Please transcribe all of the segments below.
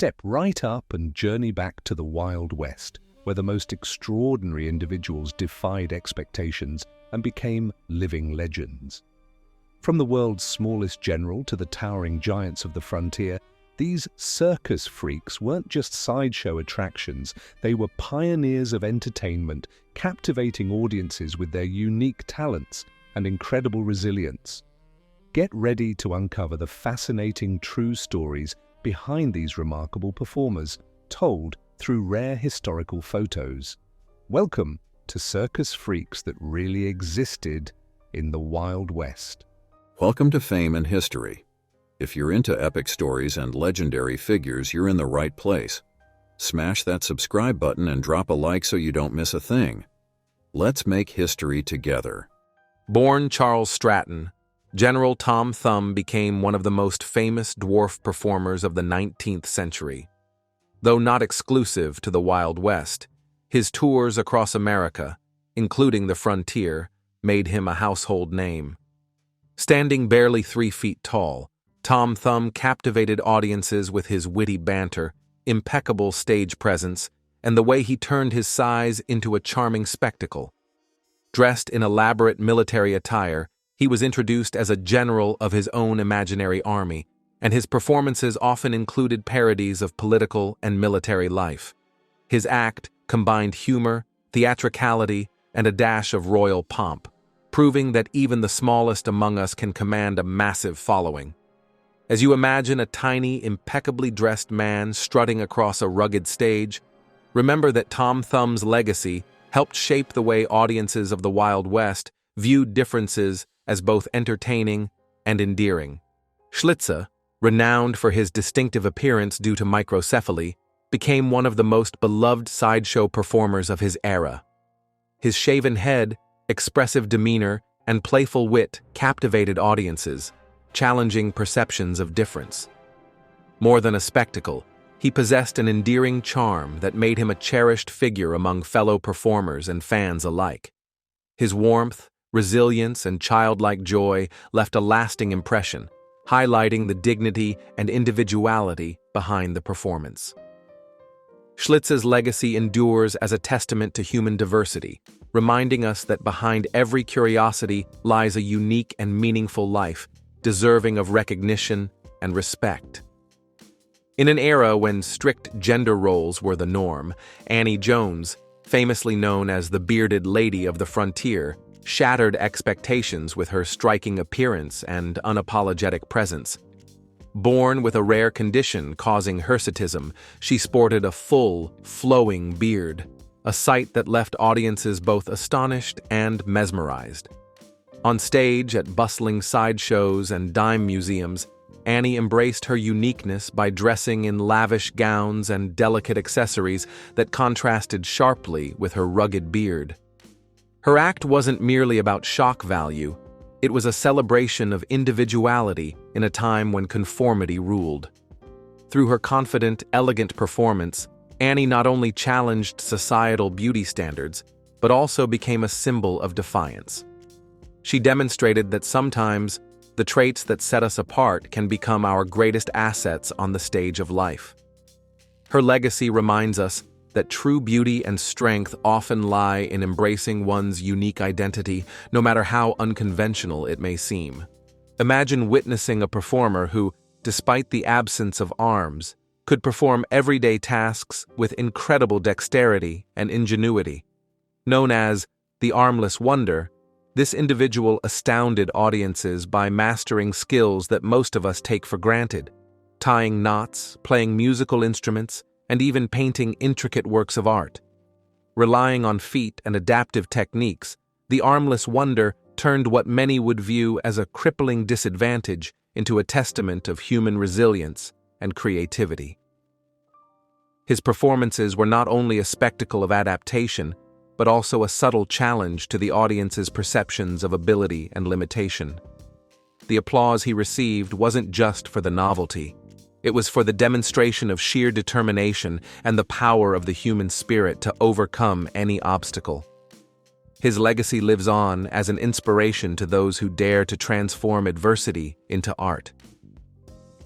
Step right up and journey back to the Wild West, where the most extraordinary individuals defied expectations and became living legends. From the world's smallest general to the towering giants of the frontier, these circus freaks weren't just sideshow attractions, they were pioneers of entertainment, captivating audiences with their unique talents and incredible resilience. Get ready to uncover the fascinating true stories behind these remarkable performers, told through rare historical photos. Welcome to Circus Freaks that really existed in the Wild West. Welcome to Fame and History. If you're into epic stories and legendary figures, you're in the right place. Smash that subscribe button and drop a like so you don't miss a thing. Let's make history together. Born Charles Stratton, General Tom Thumb became one of the most famous dwarf performers of the 19th century. Though not exclusive to the Wild West, his tours across America, including the frontier, made him a household name. Standing barely 3 feet tall, Tom Thumb captivated audiences with his witty banter, impeccable stage presence, and the way he turned his size into a charming spectacle. Dressed in elaborate military attire, he was introduced as a general of his own imaginary army, and his performances often included parodies of political and military life. His act combined humor, theatricality, and a dash of royal pomp, proving that even the smallest among us can command a massive following. As you imagine a tiny, impeccably dressed man strutting across a rugged stage, remember that Tom Thumb's legacy helped shape the way audiences of the Wild West viewed differences as both entertaining and endearing. Schlitzoe, renowned for his distinctive appearance due to microcephaly, became one of the most beloved sideshow performers of his era. His shaven head, expressive demeanor, and playful wit captivated audiences, challenging perceptions of difference. More than a spectacle, he possessed an endearing charm that made him a cherished figure among fellow performers and fans alike. His warmth, resilience, and childlike joy left a lasting impression, highlighting the dignity and individuality behind the performance. Schlitzoe's legacy endures as a testament to human diversity, reminding us that behind every curiosity lies a unique and meaningful life, deserving of recognition and respect. In an era when strict gender roles were the norm, Annie Jones, famously known as the bearded lady of the frontier, shattered expectations with her striking appearance and unapologetic presence. Born with a rare condition causing hirsutism, she sported a full, flowing beard, a sight that left audiences both astonished and mesmerized. On stage, at bustling sideshows and dime museums, Annie embraced her uniqueness by dressing in lavish gowns and delicate accessories that contrasted sharply with her rugged beard. Her act wasn't merely about shock value, it was a celebration of individuality in a time when conformity ruled. Through her confident, elegant performance, Annie not only challenged societal beauty standards, but also became a symbol of defiance. She demonstrated that sometimes the traits that set us apart can become our greatest assets on the stage of life. Her legacy reminds us that true beauty and strength often lie in embracing one's unique identity, no matter how unconventional it may seem. Imagine witnessing a performer who, despite the absence of arms, could perform everyday tasks with incredible dexterity and ingenuity. Known as the armless wonder, this individual astounded audiences by mastering skills that most of us take for granted, tying knots, playing musical instruments, and even painting intricate works of art. Relying on feet and adaptive techniques, the armless wonder turned what many would view as a crippling disadvantage into a testament of human resilience and creativity. His performances were not only a spectacle of adaptation, but also a subtle challenge to the audience's perceptions of ability and limitation. The applause he received wasn't just for the novelty. It was for the demonstration of sheer determination and the power of the human spirit to overcome any obstacle. His legacy lives on as an inspiration to those who dare to transform adversity into art.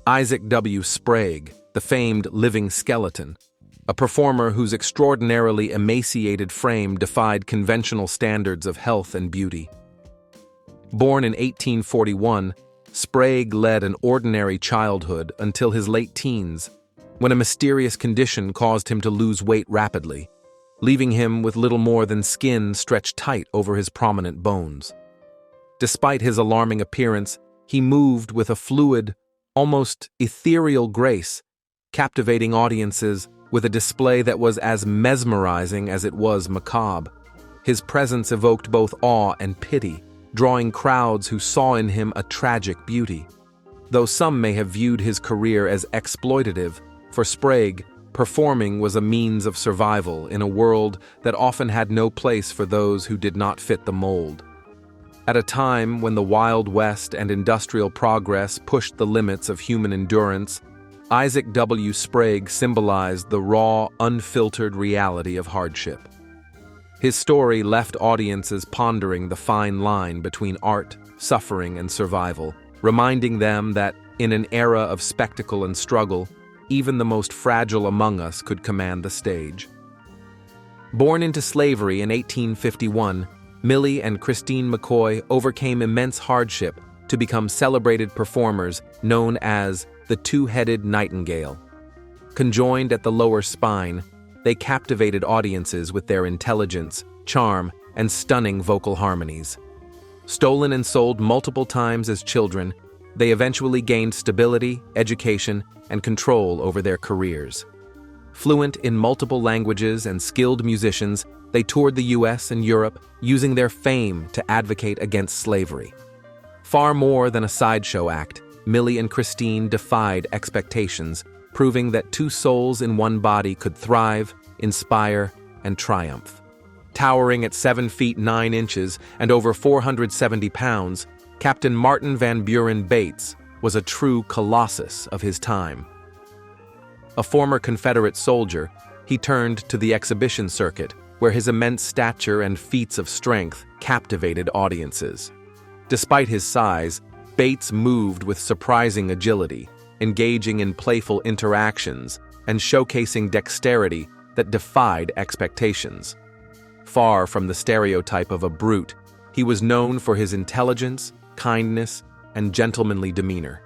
Isaac W. Sprague, the famed living skeleton, a performer whose extraordinarily emaciated frame defied conventional standards of health and beauty. Born in 1841, Sprague led an ordinary childhood until his late teens, when a mysterious condition caused him to lose weight rapidly, leaving him with little more than skin stretched tight over his prominent bones. Despite his alarming appearance, he moved with a fluid, almost ethereal grace, captivating audiences with a display that was as mesmerizing as it was macabre. His presence evoked both awe and pity, drawing crowds who saw in him a tragic beauty. Though some may have viewed his career as exploitative, for Sprague, performing was a means of survival in a world that often had no place for those who did not fit the mold. At a time when the Wild West and industrial progress pushed the limits of human endurance, Isaac W. Sprague symbolized the raw, unfiltered reality of hardship. His story left audiences pondering the fine line between art, suffering, and survival, reminding them that, in an era of spectacle and struggle, even the most fragile among us could command the stage. Born into slavery in 1851, Millie and Christine McCoy overcame immense hardship to become celebrated performers known as the Two-Headed Nightingale. Conjoined at the lower spine, they captivated audiences with their intelligence, charm, and stunning vocal harmonies. Stolen and sold multiple times as children, they eventually gained stability, education, and control over their careers. Fluent in multiple languages and skilled musicians, they toured the US and Europe, using their fame to advocate against slavery. Far more than a sideshow act, Millie and Christine defied expectations, proving that two souls in one body could thrive, inspire, and triumph. Towering at 7 feet 9 inches and over 470 pounds, Captain Martin Van Buren Bates was a true colossus of his time. A former Confederate soldier, he turned to the exhibition circuit, where his immense stature and feats of strength captivated audiences. Despite his size, Bates moved with surprising agility, engaging in playful interactions and showcasing dexterity that defied expectations. Far from the stereotype of a brute, he was known for his intelligence, kindness, and gentlemanly demeanor.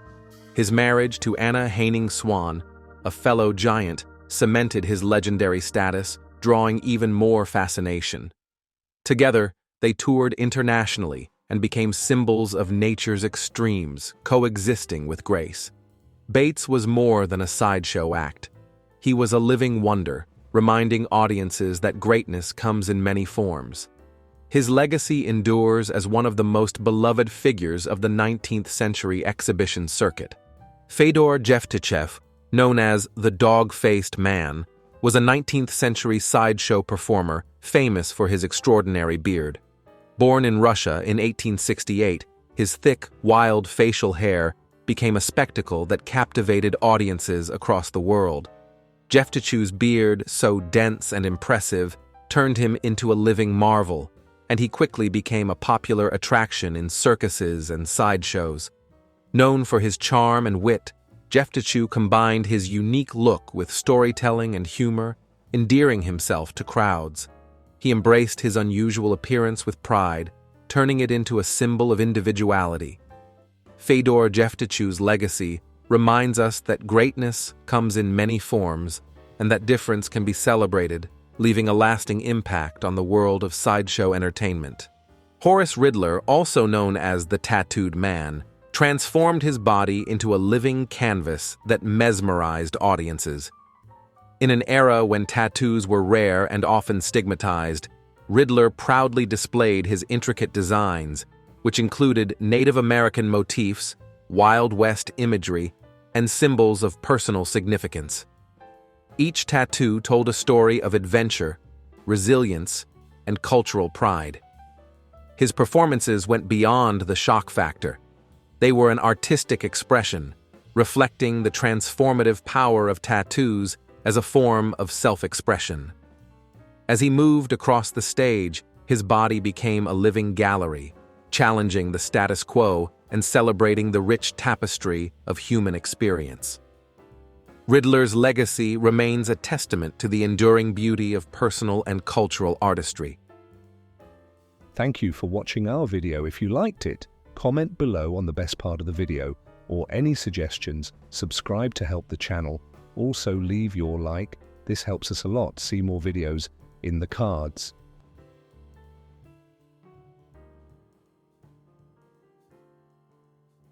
His marriage to Anna Haining Swan, a fellow giant, cemented his legendary status, drawing even more fascination. Together, they toured internationally and became symbols of nature's extremes, coexisting with grace. Bates was more than a sideshow act. He was a living wonder, reminding audiences that greatness comes in many forms. His legacy endures as one of the most beloved figures of the 19th century exhibition circuit. Fedor Jevtichev, known as the Dog-Faced Man, was a 19th century sideshow performer famous for his extraordinary beard. Born in Russia in 1868, his thick, wild facial hair became a spectacle that captivated audiences across the world. Jevtichev's beard, so dense and impressive, turned him into a living marvel, and he quickly became a popular attraction in circuses and sideshows. Known for his charm and wit, Jevtichev combined his unique look with storytelling and humor, endearing himself to crowds. He embraced his unusual appearance with pride, turning it into a symbol of individuality. Fedor Jevtichev's legacy reminds us that greatness comes in many forms and that difference can be celebrated, leaving a lasting impact on the world of sideshow entertainment. Horace Riddler, also known as the Tattooed Man, transformed his body into a living canvas that mesmerized audiences. In an era when tattoos were rare and often stigmatized, Riddler proudly displayed his intricate designs, which included Native American motifs, Wild West imagery, and symbols of personal significance. Each tattoo told a story of adventure, resilience, and cultural pride. His performances went beyond the shock factor. They were an artistic expression, reflecting the transformative power of tattoos as a form of self-expression. As he moved across the stage, his body became a living gallery, challenging the status quo and celebrating the rich tapestry of human experience. Riddler's legacy remains a testament to the enduring beauty of personal and cultural artistry. Thank you for watching our video. If you liked it, comment below on the best part of the video or any suggestions. Subscribe to help the channel. Also leave your like. This helps us a lot. See more videos in the cards.